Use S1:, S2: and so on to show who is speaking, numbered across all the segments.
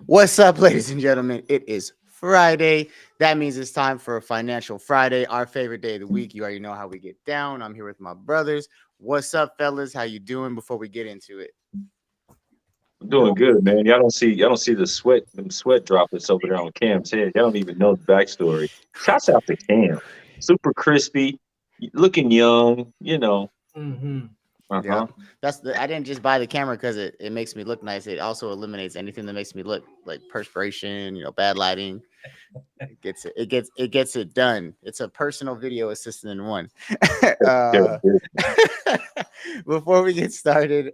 S1: What's up, ladies and gentlemen? It is Friday. That means it's time for a Financial Friday, our favorite day of the week. You already know how we get down. I'm here with my brothers. What's up, fellas? How you doing? Before we get into it,
S2: I'm doing good, man. Y'all don't see the sweat droplets over there on Cam's head. Y'all don't even know the backstory. Shouts out to Cam. Super crispy, looking young,
S3: Hmm.
S2: Uh-huh.
S1: yep. I didn't just buy the camera because it makes me look nice. It also eliminates anything that makes me look like perspiration, bad lighting. It gets it done. It's a personal video assistant in one.
S2: Yeah,
S1: uh,
S2: yeah.
S1: before we get started,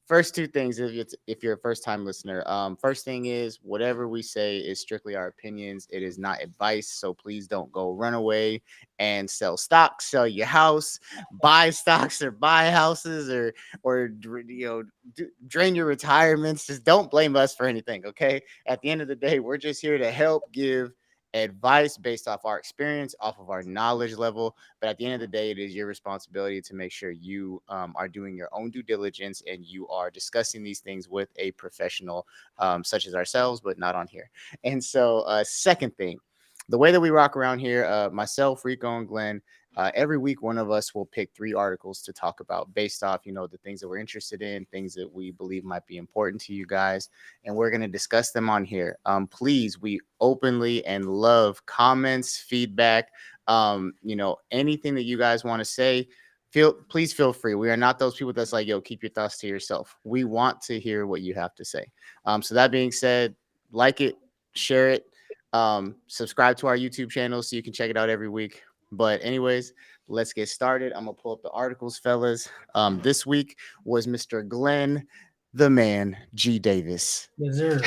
S1: first two things if you're a first time listener, first thing is whatever we say is strictly our opinions. It is not advice, so please don't go run away and sell stocks, sell your house, buy stocks or buy houses, or drain your retirements. Just don't blame us for anything, okay? At the end of the day, we're just here to help give advice based off our experience, off of our knowledge level. But at the end of the day, it is your responsibility to make sure you are doing your own due diligence and you are discussing these things with a professional, such as ourselves, but not on here. And so, second thing, the way that we rock around here, myself, Rico, and Glenn, every week one of us will pick three articles to talk about based off, the things that we're interested in, things that we believe might be important to you guys, and we're going to discuss them on here. Please, we openly and love comments, feedback, anything that you guys want to say. Please feel free. We are not those people that's like, yo, keep your thoughts to yourself. We want to hear what you have to say. So that being said, like it, share it, subscribe to our YouTube channel so you can check it out every week. But anyways, let's get started. I'm gonna pull up the articles, fellas. This week was Mr. Glenn, the man, G. Davis.
S3: Yes, sir.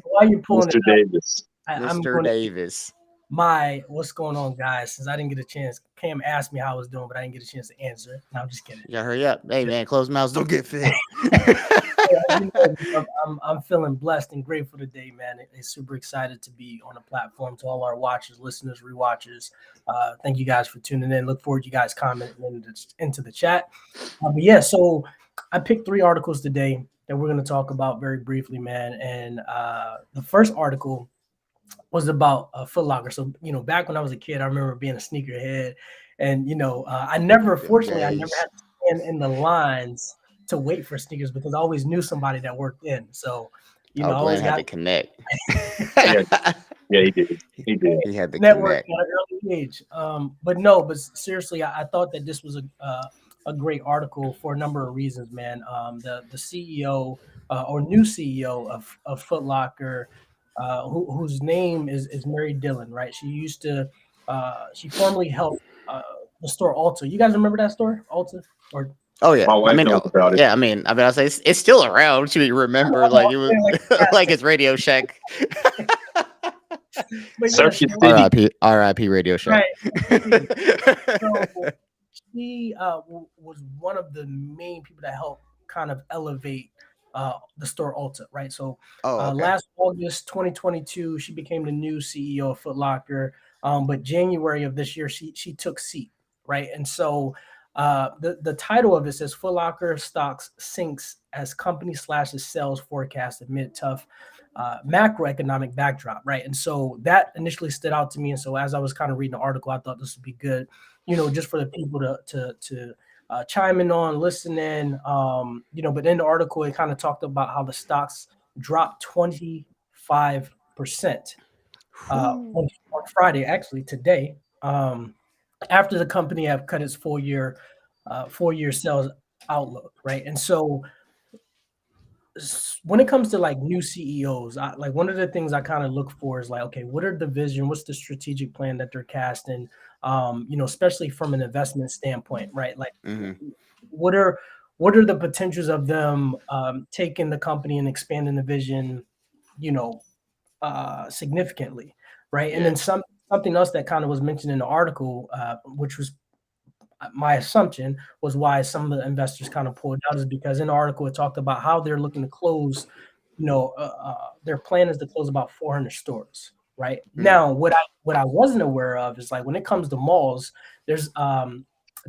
S3: Why you pulling it
S2: Mr.
S3: up?
S2: Davis.
S3: I'm
S1: Mr.
S3: going to give
S1: Davis.
S3: my what's going on, guys. Since I didn't get a chance, Cam asked me how I was doing, but I didn't get a chance to answer. No, I'm just kidding.
S1: You gotta hurry up. Hey man, closed mouths don't get fed.
S3: Yeah, I'm feeling blessed and grateful today, man. It's super excited to be on the platform. To all our watchers, listeners, rewatchers, thank you guys for tuning in. Look forward to you guys commenting into the chat. But yeah, so I picked three articles today that we're going to talk about very briefly, man. And the first article was about Foot Locker. So back when I was a kid, I remember being a sneakerhead, and
S1: Them
S3: I never
S1: days.
S3: had to stand in the lines to wait for sneakers because I always knew somebody that worked in. So
S1: Oh,
S3: I
S1: Glenn
S3: always
S1: had
S3: got
S1: to connect.
S2: Yeah, yeah, he did. He did.
S1: He had to
S3: network
S1: connect.
S3: at an early age. But no, but seriously, I thought that this was a great article for a number of reasons, man. The CEO or new CEO of Foot Locker, whose name is Mary Dillon, right? She formerly held the store Ulta. You guys remember that store, Ulta? Or
S1: Oh yeah,
S2: My
S1: I
S2: wife
S1: mean,
S2: knows about it.
S1: yeah, I say it's still around. Should we remember
S3: I'm
S1: like it was
S3: saying like
S1: like
S3: gas
S1: it's Radio Shack?
S3: station. But yeah,
S2: Circuit
S3: so
S2: City.
S1: R.I.P. Radio Shack.
S3: right. So she was one of the main people that helped kind of elevate the store Ulta, right? So
S1: Oh, okay.
S3: last August 2022, she became the new CEO of Foot Locker. But January of this year, she took seat, right? And so the title of it says Foot Locker stocks sinks as company slashes sales forecast amid tough macroeconomic backdrop, right? And so that initially stood out to me. And so as I was kind of reading the article, I thought this would be good, just for the people to chime in on, listen in. But in the article, it kind of talked about how the stocks dropped 25%
S1: Whew.
S3: on Friday, actually today, after the company have cut its full year sales outlook, right? And so when it comes to like new CEOs, like one of the things I kind of look for is like, okay, what are the vision? What's the strategic plan that they're casting? Especially from an investment standpoint, right? Like,
S1: Hmm.
S3: what are what are the potentials of them taking the company and expanding the vision, you know, significantly, right? And
S1: Yeah.
S3: then something else that kind of was mentioned in the article, which was my assumption was why some of the investors kind of pulled out is because in the article it talked about how they're looking to close, their plan is to close about 400 stores. Right
S1: Mm.
S3: now, what I wasn't aware of is like when it comes to malls, there's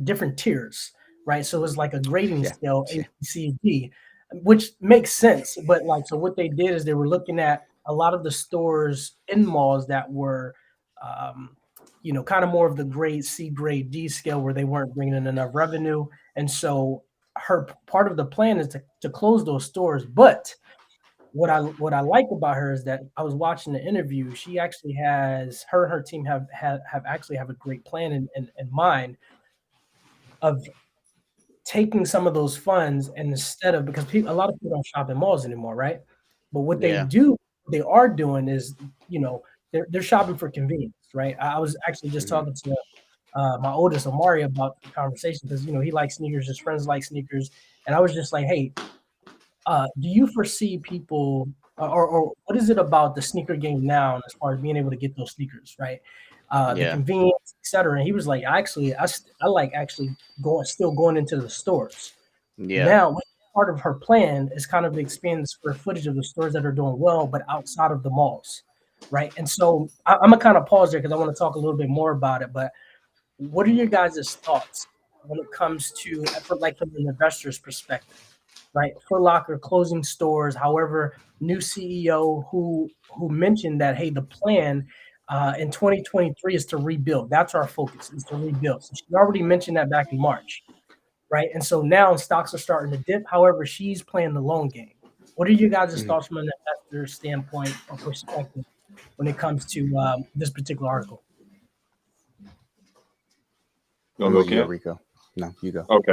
S3: different tiers, right? So it's like a grading
S1: Yeah.
S3: scale, A,
S1: Yeah.
S3: B, C, D. which makes sense. But like, so what they did is they were looking at a lot of the stores in malls that were, kind of more of the grade C, grade D scale where they weren't bringing in enough revenue. And so her part of the plan is to close those stores. But what I like about her is that I was watching the interview. She actually has her and her team have actually have a great plan in mind of taking some of those funds, and instead of, because a lot of people don't shop in malls anymore, right? But what
S1: Yeah.
S3: they are doing is, they're shopping for convenience, right? I was actually just
S1: Mhm.
S3: talking to my oldest Omari about the conversation because he likes sneakers, his friends like sneakers, and I was just like, hey, do you foresee people, or what is it about the sneaker game now as far as being able to get those sneakers, right? The
S1: Yeah.
S3: convenience, etc. And he was like, actually, I like actually going into the stores.
S1: Yeah.
S3: Now, part of her plan is kind of to expand the square footage of the stores that are doing well, but outside of the malls, right? And so I'm gonna kind of pause there because I want to talk a little bit more about it. But what are your guys' thoughts when it comes to, from an investor's perspective, right? Foot Locker closing stores. However, new CEO who mentioned that, hey, the plan in 2023 is to rebuild. That's our focus, is to rebuild. So she already mentioned that back in March, right? And so now stocks are starting to dip. However, she's playing the long game. What are you guys'
S1: Mhm.
S3: thoughts from an investor standpoint or perspective when it comes to this particular article?
S2: You
S1: I'm
S2: wanna
S1: gonna
S2: go,
S1: let you go,
S2: Cam?
S1: Rico. No, you go.
S2: Okay.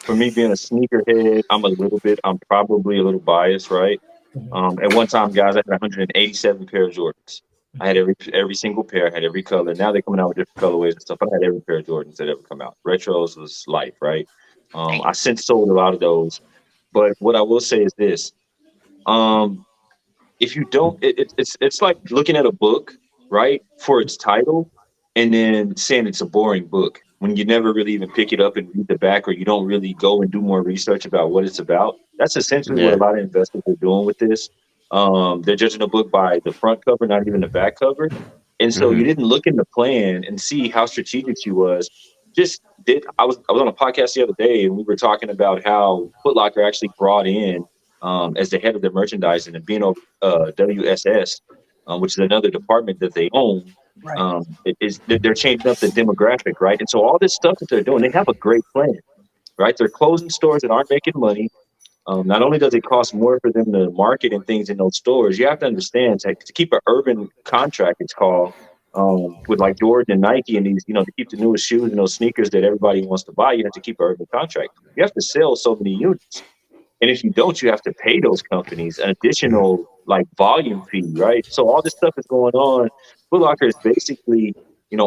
S2: For me being a sneakerhead, I'm probably a little biased, right?
S3: Mhm.
S2: At one time, guys, I had 187 pair of Jordans. I had every single pair, had every color. Now they're coming out with different colorways and stuff. But I had every pair of Jordans that ever come out. Retros was life, right? I since sold a lot of those. But what I will say is this: um, if you don't, it's like looking at a book, right, for its title, and then saying it's a boring book when you never really even pick it up and read the back, or you don't really go and do more research about what it's about. That's essentially what a
S1: Yeah.
S2: lot of investors are doing with this. They're judging a book by the front cover, not even the back cover. And so you
S1: Hmm.
S2: didn't look in the plan and see how strategic she was. Just did I was on a podcast the other day, and we were talking about how Foot Locker actually brought in, as the head of their merchandising and being over WSS, which is another department that they own.
S3: Right.
S2: They're changing up the demographic, right? And so all this stuff that they're doing, they have a great plan, right? They're closing stores that aren't making money. Not only does it cost more for them to market and things in those stores, you have to understand to keep an urban contract, it's called, with like Jordan and Nike and these, to keep the newest shoes and those sneakers that everybody wants to buy, you have to keep an urban contract. You have to sell so many units. And if you don't, you have to pay those companies an additional like volume fee, right? So all this stuff is going on. Foot Locker is basically,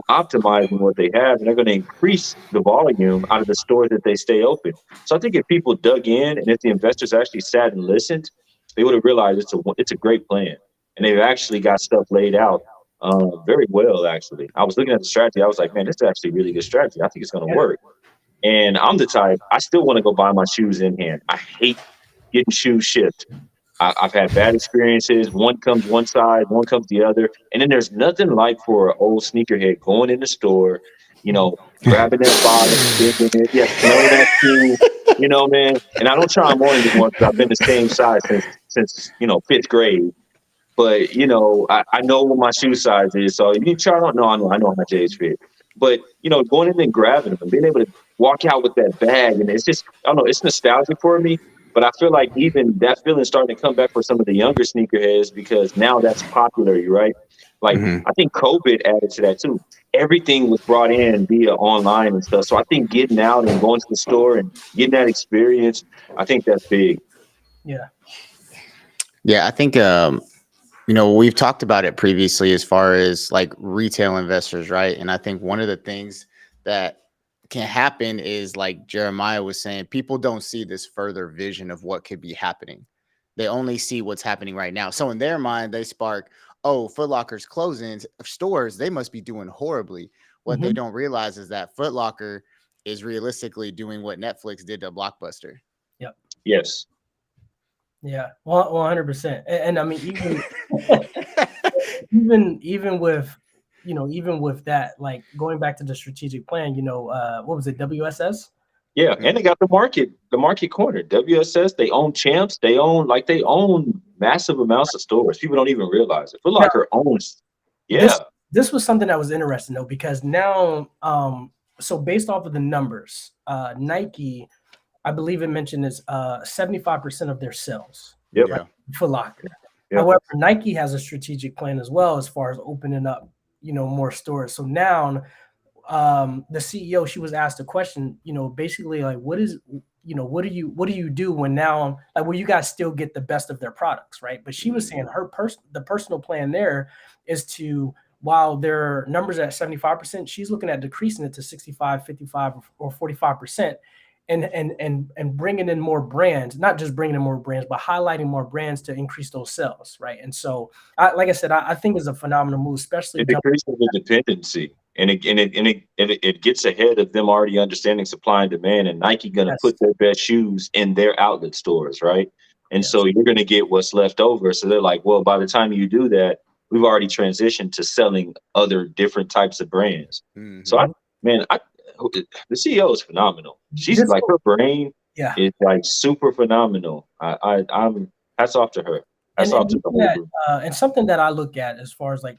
S2: optimizing what they have, and they're going to increase the volume out of the stores that they stay open. So I think if people dug in and if the investors actually sat and listened, they would have realized it's a great plan, and they've actually got stuff laid out very well. Actually, I was looking at the strategy. I was like, man, this is actually a really good strategy. I think it's going to
S3: Yeah.
S2: work. And I'm the type, I still want to go buy my shoes in hand. I hate getting shoes shipped. I've had bad experiences. One comes one side, one comes the other. And then there's nothing like for an old sneakerhead going in the store, grabbing that bottom, bending it, yeah, smelling that shoe, man. And I don't try them on anymore because I've been the same size since fifth grade. But I know what my shoe size is. So if you try on, no, I know how my J's fit. But going in and grabbing them and being able to walk out with that bag, and it's just I don't know, it's nostalgic for me. But I feel like even that feeling starting to come back for some of the younger sneakerheads because now that's popular, right? Like
S1: Hmm.
S2: I think COVID added to that too. Everything was brought in via online and stuff. So I think getting out and going to the store and getting that experience, I think that's big.
S3: Yeah.
S1: Yeah, I think we've talked about it previously as far as like retail investors, right? And I think one of the things that can happen is like Jeremiah was saying, people don't see this further vision of what could be happening. They only see what's happening right now. So in their mind, they spark, oh, Foot Locker's closing stores, they must be doing horribly. What they
S3: Hmm.
S1: don't realize is that Foot Locker is realistically doing what Netflix did to Blockbuster.
S3: Yep.
S2: Yes.
S3: Yeah. 100%. And I mean, even with even with that, like going back to the strategic plan, what was it, WSS?
S2: Yeah, and they got the market corner. WSS, they own Champs, they own massive amounts of stores. People don't even realize it. Foot
S3: Now,
S2: Locker owns,
S3: this
S2: yeah,
S3: this was something that was interesting though, because now, so based off of the numbers, Nike, I believe it mentioned is 75% of their sales,
S2: yep,
S3: right?
S1: Yeah.
S3: Foot Locker.
S2: yep.
S3: However, Nike has a strategic plan as well as far as opening up, more stores. So now, the CEO, she was asked a question, basically like, what do you do when now, like, will you guys still get the best of their products, right? But she was saying the personal plan there is to, while their numbers are at 75%, she's looking at decreasing it to 65, 55, or 45%. And bringing in more brands, not just bringing in more brands, but highlighting more brands to increase those sales, right? And so, like I said, I think it's a phenomenal move, especially
S2: It decreases the dependency, and it gets ahead of them already understanding supply and demand. And Nike gonna
S3: yes,
S2: put their best shoes in their outlet stores, right? And
S3: yes.
S2: so you're gonna get what's left over. So they're like, well, by the time you do that, we've already transitioned to selling other different types of brands. So
S1: Mhm.
S2: I, man, the CEO is phenomenal. She's
S3: This
S2: like, her brain
S3: Yeah.
S2: is like super phenomenal. I'm hats off to her. Hats off to the whole group.
S3: And something that I look at as far as like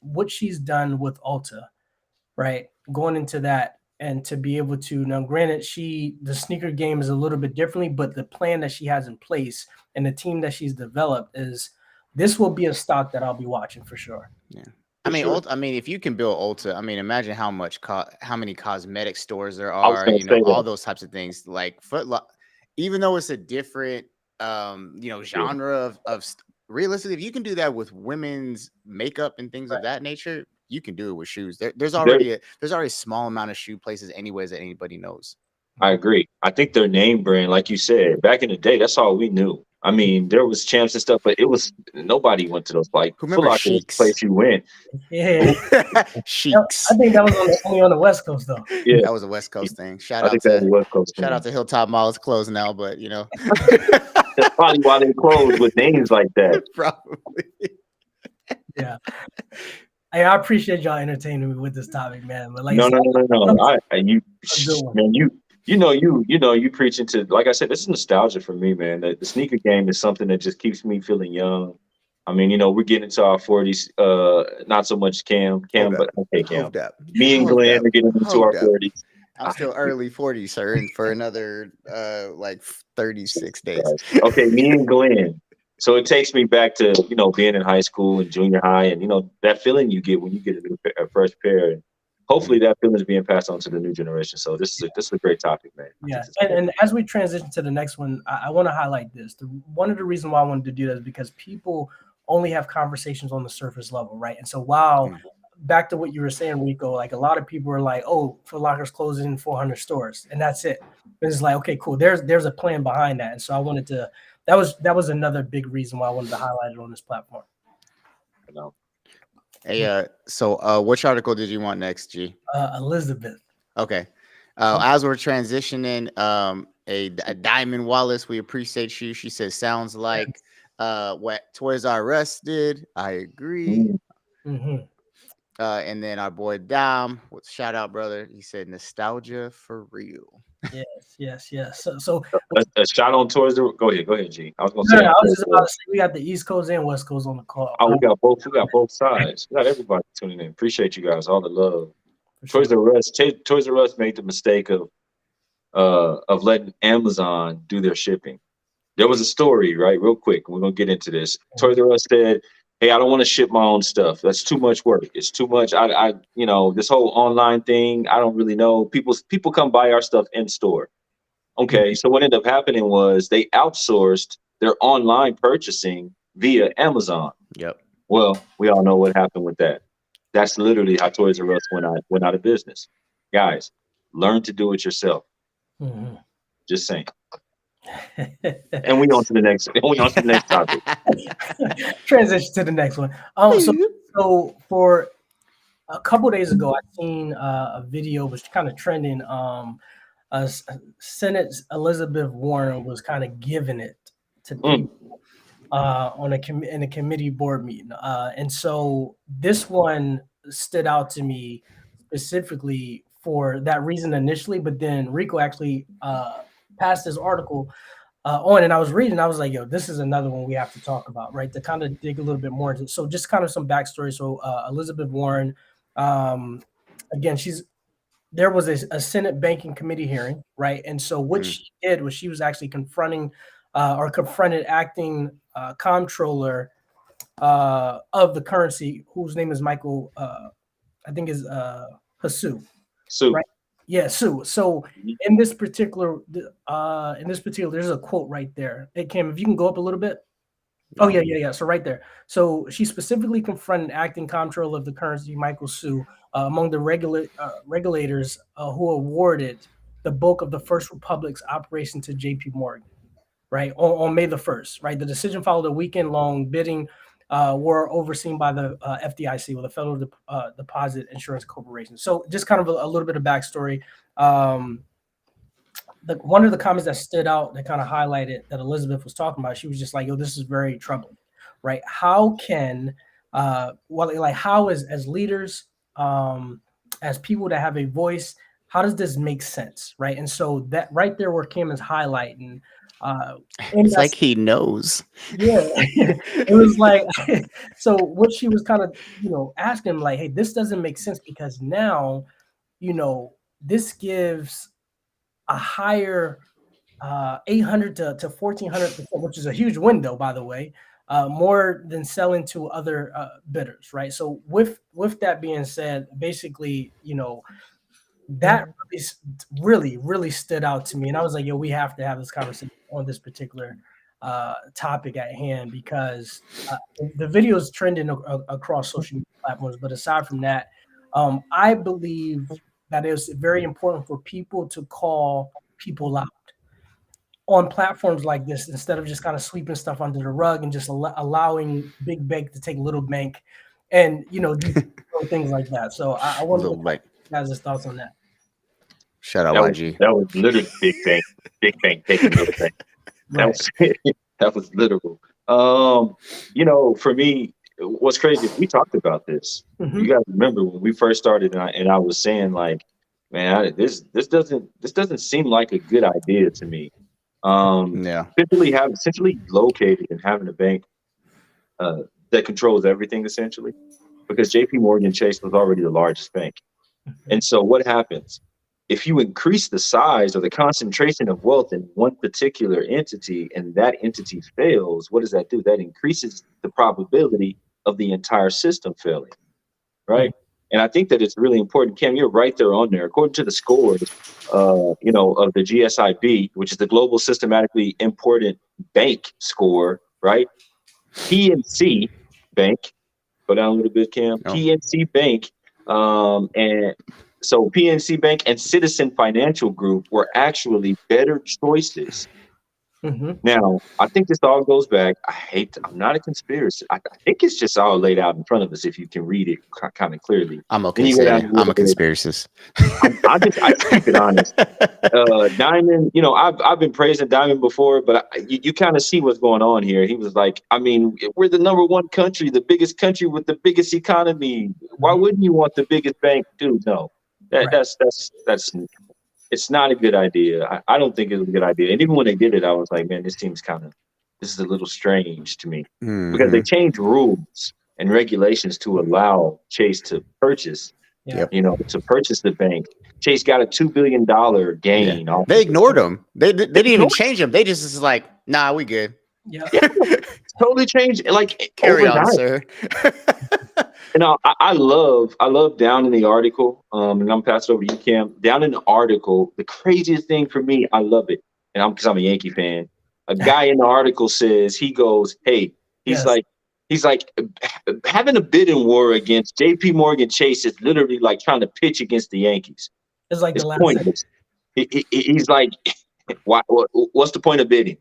S3: what she's done with Ulta, right? Going into that and to be able to, now granted, the sneaker game is a little bit differently, but the plan that she has in place and the team that she's developed is, this will be a stock that I'll be watching for sure.
S1: Yeah.
S2: For sure.
S1: I mean, if you can build Ulta, I mean, imagine how many cosmetic stores there
S2: I was
S1: are,
S2: gonna say
S1: all
S2: that.
S1: those types of things. Like even though it's a different,
S2: Yeah.
S1: genre realistically, if you can do that with women's makeup and things of
S3: Right.
S1: that nature, you can do it with shoes. There's
S2: There,
S1: already a small amount of shoe places anyways that anybody knows.
S2: I agree. I think their name brand, like you said, back in the day, that's all we knew. I mean, there was Champs and stuff, but nobody went to those. Like
S1: Who
S2: Foot
S1: remember
S2: Locker was the
S1: Sheiks?
S2: place you went.
S3: Yeah.
S1: Sheiks.
S3: I think that was only on the West Coast though.
S2: Yeah,
S1: That was a West Coast thing.
S2: I think that was West Coast
S1: Shout out
S2: thing.
S1: to Hilltop Mall. It's closed now, but
S2: That's probably why they closed with names like that.
S1: probably.
S3: Yeah. Hey, I appreciate y'all entertaining me with this topic, man. But like I
S2: No,
S3: said,
S2: no, no, no, no. You,
S3: a good one.
S2: man, you preaching to. Like I said, this is nostalgia for me, man. The sneaker game is something that just keeps me feeling young. I mean, we're getting into our 40s. Not so much Cam,
S1: Hold
S2: but
S1: up.
S2: okay, Cam.
S1: Hold up.
S2: Me and
S1: Hold
S2: Glenn
S1: up.
S2: are getting into
S1: Hold
S2: our
S1: up.
S2: 40s.
S1: I'm still early 40s, sir, and for another like 36 days.
S2: Okay, me and Glenn. So it takes me back to being in high school and junior high, and that feeling you get when you get a fresh pair. And hopefully that feeling is being passed on to the new generation. So this is a great topic, man.
S3: Yeah, and as we transition to the next one, I want to highlight this. One of the reasons why I wanted to do that is because people only have conversations on the surface level, right? And so while back to what you were saying, Rico, like a lot of people are like, "Oh, Foot Locker's closing 400 stores," and that's it. But it's like, okay, cool. There's a plan behind that, and so I wanted to. That was another big reason why I wanted to highlight it on this platform.
S1: Hey, so which article did you want next, G?
S3: Elizabeth.
S1: Okay. As we're transitioning, a Diamond Wallace, we appreciate you. She says, sounds like what Toys R Us did. I agree.
S3: Mm-hmm.
S1: And then our boy Dom, shout out, brother. He said, nostalgia for real.
S3: Yes. So
S2: a shot on towards the. Go ahead, G. I was gonna say.
S3: I was just about to say we got the East Coast and West Coast on the call.
S2: Oh, we got both sides. We got everybody tuning in. Appreciate you guys. All the love.
S3: Sure.
S2: Toys R Us made the mistake of letting Amazon do their shipping. There was a story, right? Real quick. We're gonna get into this. Toys R Us said, "Hey, I don't want to ship my own stuff. That's too much work. It's too much. This whole online thing. I don't really know. People come buy our stuff in store. Okay, so what ended up happening was they outsourced their online purchasing via Amazon.
S1: Yep.
S2: Well, we all know what happened with that. That's literally how Toys R Us went out of business. Guys, learn to do it yourself.
S3: Mm-hmm.
S2: Just saying. And we on to the next. Topic.
S3: Transition to the next one. So for a couple days ago, I seen a video was kind of trending. Senate Elizabeth Warren was kind of giving it to people in a committee board meeting, and so this one stood out to me specifically for that reason initially, but then Rico actually passed his article on, and I was reading. I was like, "Yo, this is another one we have to talk about, right?" To kind of dig a little bit more into. So, just kind of some backstory. So, Elizabeth Warren, again, there was a Senate Banking Committee hearing, right? And so, what she did was she was actually confronted acting comptroller of the currency, whose name is Michael, I think is Hasu.
S2: So
S3: Right. Yeah, Sue. So in this particular, there's a quote right there. Hey, Cam, if you can go up a little bit. Oh, yeah. So right there. So she specifically confronted acting comptroller of the currency, Michael Sue, among the regulators who awarded the bulk of the First Republic's operation to J.P. Morgan, right, on May the 1st, right? The decision followed a weekend-long bidding war overseen by the FDIC, or the Federal Deposit Insurance Corporation. So just kind of a little bit of backstory. One of the comments that stood out that kind of highlighted that Elizabeth was talking about, she was just like, "Yo, this is very troubling," right? How can, how as leaders, as people that have a voice, how does this make sense, right? And so that right there, where Kim is highlighting,
S1: it's like he knows.
S3: Yeah, it was like, so what she was kind of, asking, like, hey, this doesn't make sense because now, this gives a higher 800 to 1400%, which is a huge window, by the way, more than selling to other bidders, right? So with that being said, basically, that really stood out to me, and I was like, yo, we have to have this conversation on this particular topic at hand, because the video is trending across social media platforms. But aside from that, I believe that it's very important for people to call people out on platforms like this, instead of just kind of sweeping stuff under the rug and just allowing big bank to take little bank and do things like that. So I want to know guys' thoughts on that.
S1: Shout out YG.
S2: That was literally big bank taking little bank. That was literal. For me, what's crazy is we talked about this.
S3: Mm-hmm.
S2: You guys remember when we first started, and I was saying, like, man, this doesn't seem like a good idea to me. Essentially located and having a bank that controls everything, essentially, because J.P. Morgan Chase was already the largest bank. And so what happens if you increase the size or the concentration of wealth in one particular entity, and that entity fails? What does that do? That increases the probability of the entire system failing, right? And I think that it's really important. Cam, you're right there on there. According to the scores, of the GSIB, which is the Global Systematically Important Bank score, right? PNC Bank, go down a little bit, Cam. Oh. PNC Bank, and so PNC Bank and Citizen Financial Group were actually better choices. Mm-hmm. Now, I think this all goes back. I'm not a conspiracy. I think it's just all laid out in front of us if you can read it kind of clearly.
S1: I'm okay. I'm a conspiracist.
S2: I just keep it honest. Diamond, I've been praising Diamond before, but you kind of see what's going on here. He was like, I mean, we're the number one country, the biggest country with the biggest economy. Why wouldn't you want the biggest bank? Dude, no. That's it's not a good idea. I don't think it's a good idea. And even when they did it, I was like, man, this is a little strange to me, because they changed rules and regulations to allow Chase to purchase, to purchase the bank. Chase got a $2 billion gain.
S1: Yeah. They ignored them. They didn't even change them. They just was like, nah, we good.
S3: Yeah.
S2: Totally changed. Like,
S1: carry
S2: overnight.
S1: On, sir.
S2: And I love down in the article, and I'm passing over to you, Cam. Down in the article, the craziest thing for me, I love it, and because I'm a Yankee fan. A guy in the article says, he goes, hey, he's like having a bidding war against J.P. Morgan Chase is literally like trying to pitch against the Yankees.
S3: It's like the last
S2: pointless. He's like, what's the point of bidding?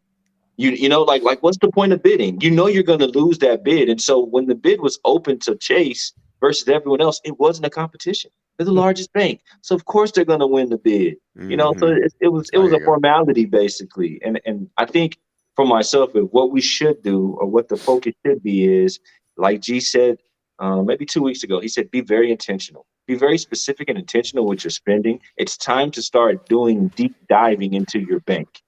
S2: Like what's the point of bidding? You're going to lose that bid. And so when the bid was open to Chase versus everyone else, it wasn't a competition. They're the largest bank, so of course they're going to win the bid. So it was a formality, basically. And I think for myself, what we should do, or what the focus should be, is, like G said maybe 2 weeks ago, he said, be very intentional. Be very specific and intentional with your spending. It's time to start doing deep diving into your bank.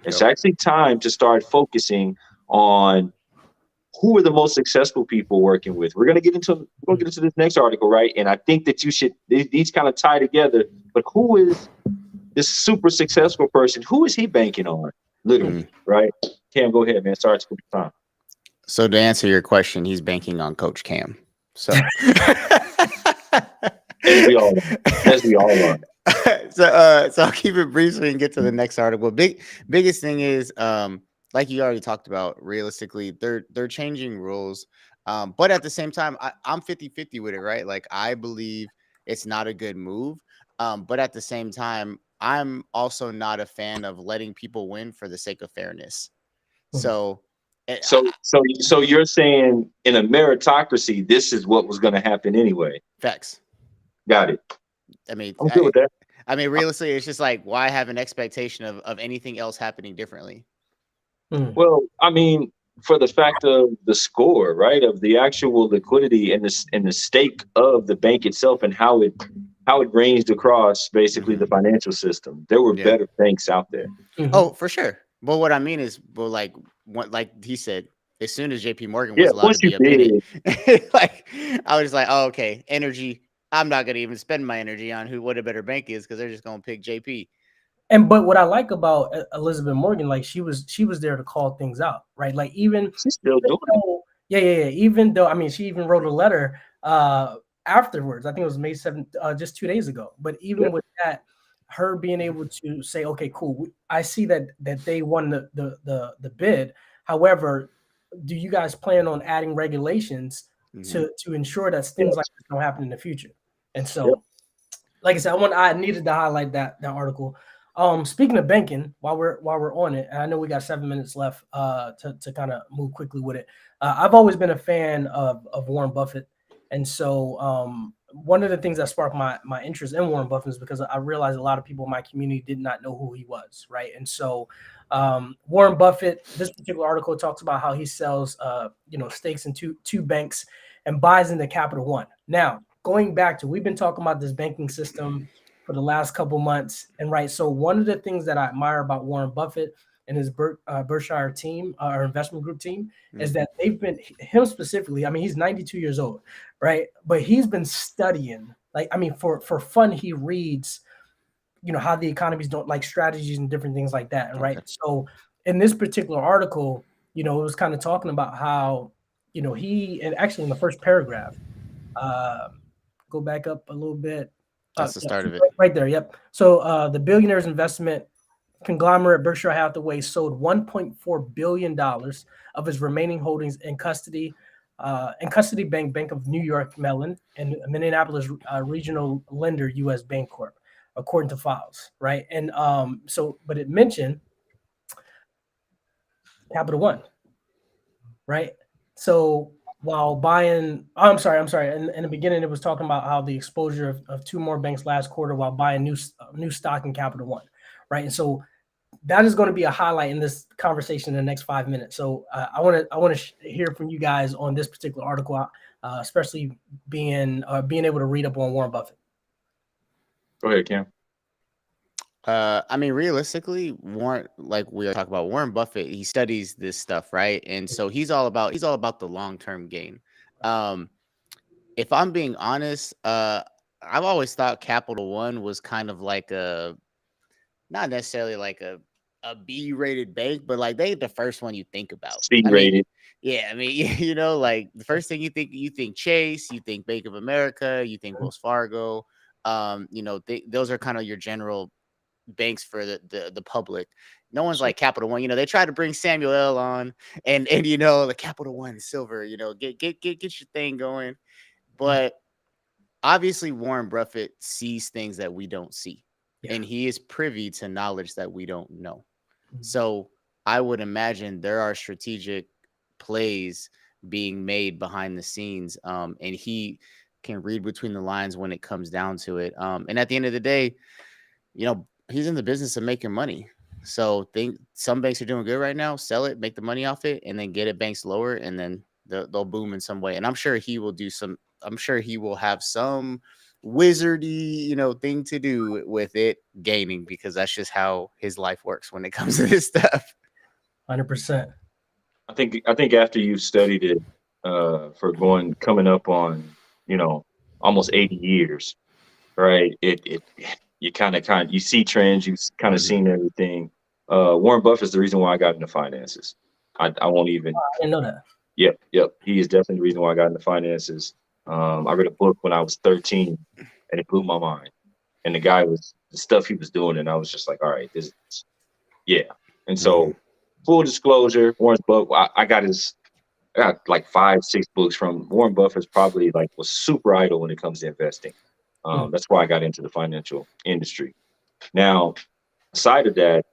S2: It's
S1: Yep.
S2: actually time to start focusing on who are the most successful people working with. We're gonna get into this next article, right? And I think that you should these kind of tie together. But who is this super successful person? Who is he banking on? Literally, right? Cam, go ahead, man. Sorry to take your time.
S1: So to answer your question, he's banking on Coach Cam. So
S2: As we all are.
S1: So I'll keep it brief so we can get to the next article. Biggest thing is like you already talked about, realistically, they're changing rules. But at the same time, I'm 50-50 with it, right? Like I believe it's not a good move. But at the same time, I'm also not a fan of letting people win for the sake of fairness. So
S2: So you're saying in a meritocracy, this is what was going to happen anyway.
S1: Facts.
S2: Got it.
S1: I mean,
S2: I'm good with that.
S1: I mean, realistically, it's just like, why have an expectation of anything else happening differently?
S2: Well, I mean, for the fact of the score, right, of the actual liquidity and the stake of the bank itself and how it ranged across basically the financial system. There were better banks out there.
S1: Oh, for sure. But what I mean is, well, like he said, as soon as JP Morgan was allowed to be a bid, like I was like, oh, okay, energy. I'm not gonna even spend my energy on what a better bank is because they're just gonna pick JP.
S3: But what I like about Elizabeth Morgan, like she was there to call things out, right? Like she's
S2: still doing it.
S3: Yeah. Even though, I mean, she even wrote a letter afterwards. I think it was May 7th, just 2 days ago. But even with that, her being able to say, okay, cool, I see that they won the bid. However, do you guys plan on adding regulations to ensure that things like this don't happen in the future? And so, like I said, I needed to highlight that article. Speaking of banking, while we're on it, and I know we got 7 minutes left to kind of move quickly with it. I've always been a fan of Warren Buffett, and so one of the things that sparked my interest in Warren Buffett is because I realized a lot of people in my community did not know who he was, right? And so Warren Buffett, this particular article talks about how he sells stakes in two banks and buys into Capital One. Now, going back to, we've been talking about this banking system for the last couple months, and right. So one of the things that I admire about Warren Buffett and his Berkshire team, our investment group team, is that they've been, him specifically. I mean, he's 92 years old, right? But he's been studying. Like, I mean, for fun, he reads, how the economies don't, like strategies and different things like that, right? So in this particular article, it was kind of talking about how, he, and actually in the first paragraph, go back up a little bit.
S1: That's the start of it.
S3: Right there, yep. So the billionaire's investment conglomerate Berkshire Hathaway sold $1.4 billion of his remaining holdings in custody Bank of New York Mellon and Minneapolis regional lender U.S. Bancorp, according to files, right? And but it mentioned Capital One, right? So while buying, I'm sorry. In the beginning, it was talking about how the exposure of two more banks last quarter while buying new stock in Capital One, right? And so that is going to be a highlight in this conversation in the next 5 minutes. So I want to hear from you guys on this particular article, especially being able to read up on Warren Buffett.
S2: Go ahead, Cam.
S1: I mean, realistically, Warren, like we talk about Warren Buffett, he studies this stuff, right? And so he's all about the long-term gain. If I'm being honest, I've always thought Capital One was kind of like not necessarily like a B-rated bank, but like they the first one you think about.
S2: C-rated.
S1: I mean, like the first thing you think Chase, you think Bank of America, you think Wells Fargo. Those are kind of your general banks for the public. No one's like Capital One. They try to bring Samuel L. on and the Capital One Silver, get your thing going. But obviously Warren Buffett sees things that we don't see. Yeah. And he is privy to knowledge that we don't know. So I would imagine there are strategic plays being made behind the scenes. And he can read between the lines when it comes down to it. And at the end of the day, he's in the business of making money. So some banks are doing good right now, sell it, make the money off it, and then get it banks lower, and then they'll boom in some way. And I'm sure he will have some wizardy, thing to do with it, gaming, because that's just how his life works when it comes to this stuff.
S3: 100%.
S2: I think after you've studied it for coming up on almost 80 years, right? It you kind of you see trends, you've kind of
S1: Mhm.
S2: seen everything. Warren Buffett's the reason why I got into finances. I won't even.
S3: I didn't know that.
S2: Yep. He is definitely the reason why I got into finances. I read a book when I was 13, and it blew my mind. And the stuff he was doing, and I was just like, all right, yeah. And so, full disclosure, Warren's book, I got like 5-6 books from Warren Buffett's. Probably like was super idle when it comes to investing. That's why I got into the financial industry. Now, aside of that,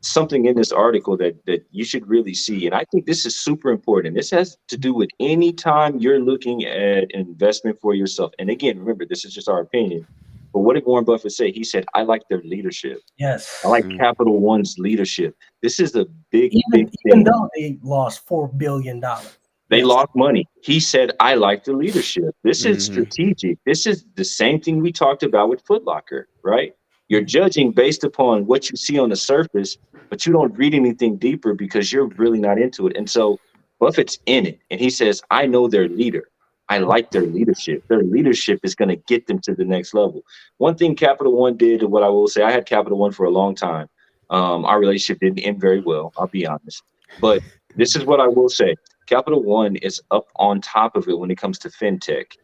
S2: something in this article that you should really see, and I think this is super important. This has to do with any time you're looking at an investment for yourself. And again, remember, this is just our opinion. But what did Warren Buffett say? He said, "I like their leadership.
S3: Yes.
S2: I like Capital One's leadership." This is a big
S3: Even
S2: thing.
S3: though they lost $4 billion.
S2: They
S3: Yes.
S2: lost money. He said, "I like the leadership. This is strategic. This is the same thing we talked about with Foot Locker, right? You're judging based upon what you see on the surface, but you don't read anything deeper because you're really not into it." And so Buffett's in it, and he says, "I know their leader. I like their leadership. Their leadership is going to get them to the next level." One thing Capital One did, what I will say, I had Capital One for a long time. Our relationship didn't end very well, I'll be honest. But this is what I will say. Capital One is up on top of it when it comes to fintech.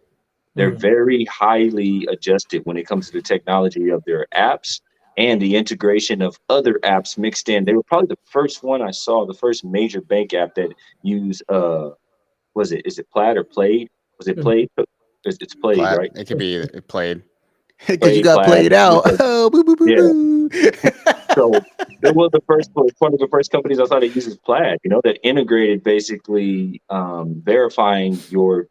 S2: They're very highly adjusted when it comes to the technology of their apps and the integration of other apps mixed in. They were probably the first one I saw, the first major bank app that used is it Plaid or Played? Was it Played? It's Played,
S1: Plaid.
S2: right?
S1: It could be played. Because you got
S2: Plaid.
S1: played out. Oh, boo, boo, boo,
S2: Yeah.
S1: boo.
S2: So it was one of the first companies I saw that uses Plaid, that integrated basically verifying your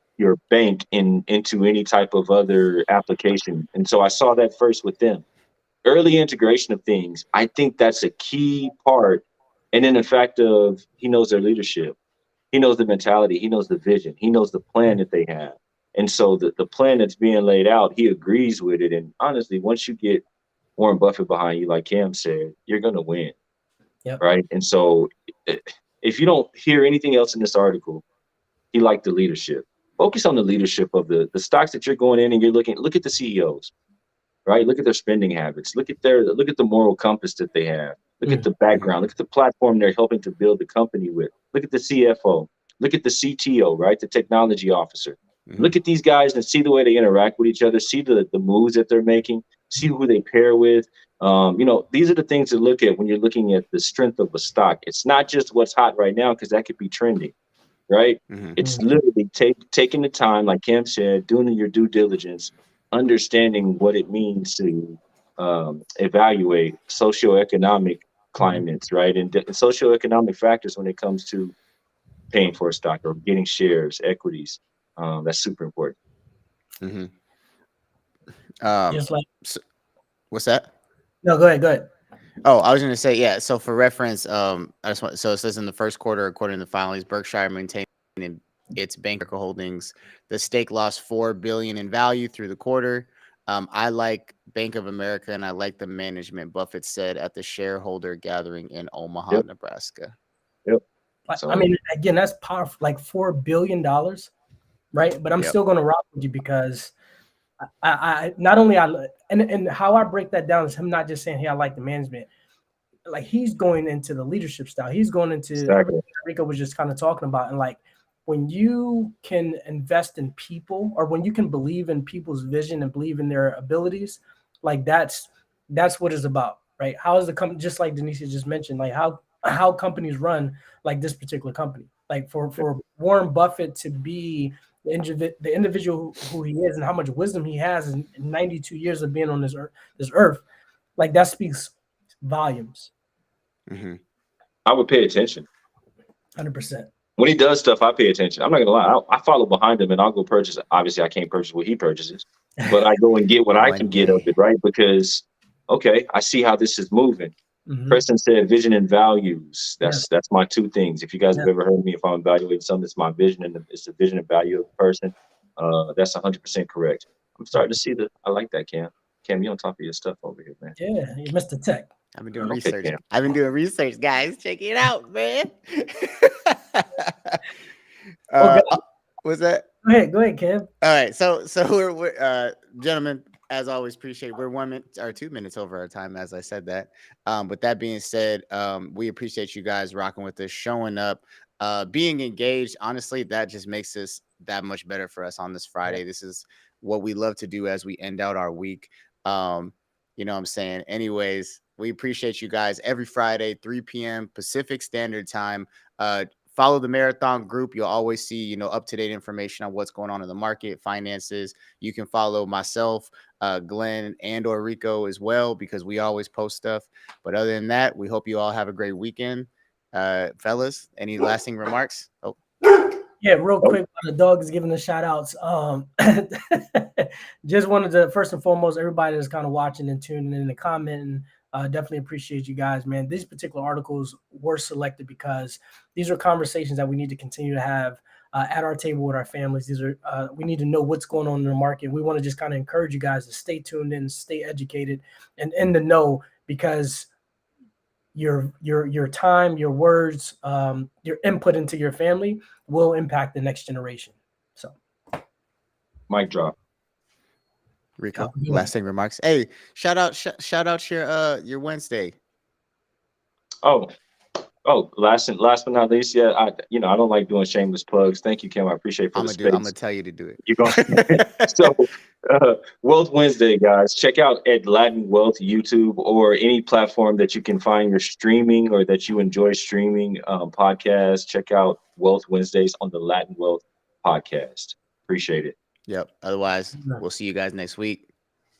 S2: bank into any type of other application. And so I saw that first with them. Early integration of things, I think that's a key part. And then the fact of he knows their leadership. He knows the mentality. He knows the vision. He knows the plan that they have. And so the plan that's being laid out, he agrees with it. And honestly, once you get Warren Buffett behind you, like Cam said, you're going to win.
S3: Yep.
S2: Right. And so if you don't hear anything else in this article, he liked the leadership. Focus on the leadership of the stocks that you're going in and you're look at the CEOs, right? Look at their spending habits. Look at the moral compass that they have. Look at the background. Look at the platform they're helping to build the company with. Look at the CFO. Look at the CTO, right? The technology officer. Look at these guys and see the way they interact with each other. See the moves that they're making. See who they pair with. These are the things to look at when you're looking at the strength of a stock. It's not just what's hot right now, because that could be trending, right? It's literally taking the time, like Cam said, doing your due diligence, understanding what it means to evaluate socioeconomic climates, right? And socioeconomic factors when it comes to paying for a stock or getting shares, equities. That's super important.
S3: Just like,
S1: what's that?
S3: no, go ahead.
S1: Oh, I was going to say, yeah. So for reference, so it says in the first quarter, according to the filings, Berkshire maintained its bank holdings. The stake lost $4 billion in value through the quarter. I like Bank of America and I like the management, Buffett said at the shareholder gathering in Omaha, Nebraska.
S2: Yep.
S3: I mean, again, that's powerful, like $4 billion, right? But I'm still going to rock with you because I not only and how I break that down is him not just saying, "Hey, I like the management." Like he's going into the leadership style. He's going into everything Rico was just kind of talking about. And like when you can invest in people, or when you can believe in people's vision and believe in their abilities, like that's what it's about, right? How is the company, just like Denise just mentioned, like how companies run, like this particular company, like for Warren Buffett to be the individual who he is and how much wisdom he has in 92 years of being on this earth, like that speaks volumes.
S2: I would pay attention.
S3: 100%.
S2: When he does stuff, I pay attention. I'm not gonna lie. I follow behind him and I'll go purchase it. Obviously, I can't purchase what he purchases, but I go and get what I can get of it, right? Because I see how this is moving. Preston said vision and values. That's my two things. If you guys have ever heard me, if I'm evaluating something, it's my vision and it's the vision and value of the person. That's 100% correct. I'm starting to see I like that, Cam. Cam, you don't talk to your stuff over here, man.
S3: Yeah, you Mr. Tech.
S1: I've been doing
S2: Okay,
S1: research.
S2: Cam.
S1: I've been doing research, guys. Check it out, man.
S3: Okay.
S1: What's that?
S3: Go ahead, Kev.
S1: All right, so we're gentlemen, as always, appreciate we're 1 minute or 2 minutes over our time, as I said that. But that being said, we appreciate you guys rocking with us, showing up, being engaged. Honestly, that just makes this that much better for us on this Friday. This is what we love to do as we end out our week. You know what I'm saying? Anyways, we appreciate you guys every Friday, 3 p.m. Pacific Standard Time. Follow the Marathon group. You'll always see, you know, up-to-date information on what's going on in the market, finances. You can follow myself, Glenn, and or Rico as well, because we always post stuff. But other than that, we hope you all have a great weekend. Fellas, any lasting remarks? Oh,
S3: Yeah, real quick, while the dog is giving the shout outs. Just wanted to, first and foremost, everybody that's kind of watching and tuning in and commenting, definitely appreciate you guys, man. These particular articles were selected because these are conversations that we need to continue to have at our table with our families. These are we need to know what's going on in the market. We want to just kind of encourage you guys to stay tuned in, stay educated, and in the know, because your time, your words, your input into your family will impact the next generation. So,
S2: Mic drop.
S1: Rico, lasting remarks. Hey, shout out your Wednesday.
S2: Last but not least, yeah, I don't like doing shameless plugs. Thank you, Kim. I appreciate for the space.
S1: I'm gonna tell you to do it.
S2: You're going so Wealth Wednesday, guys. Check out at Latin Wealth YouTube or any platform that you can find your streaming or that you enjoy streaming podcasts. Check out Wealth Wednesdays on the Latin Wealth podcast. Appreciate it.
S1: Yep. Otherwise, we'll see you guys next week.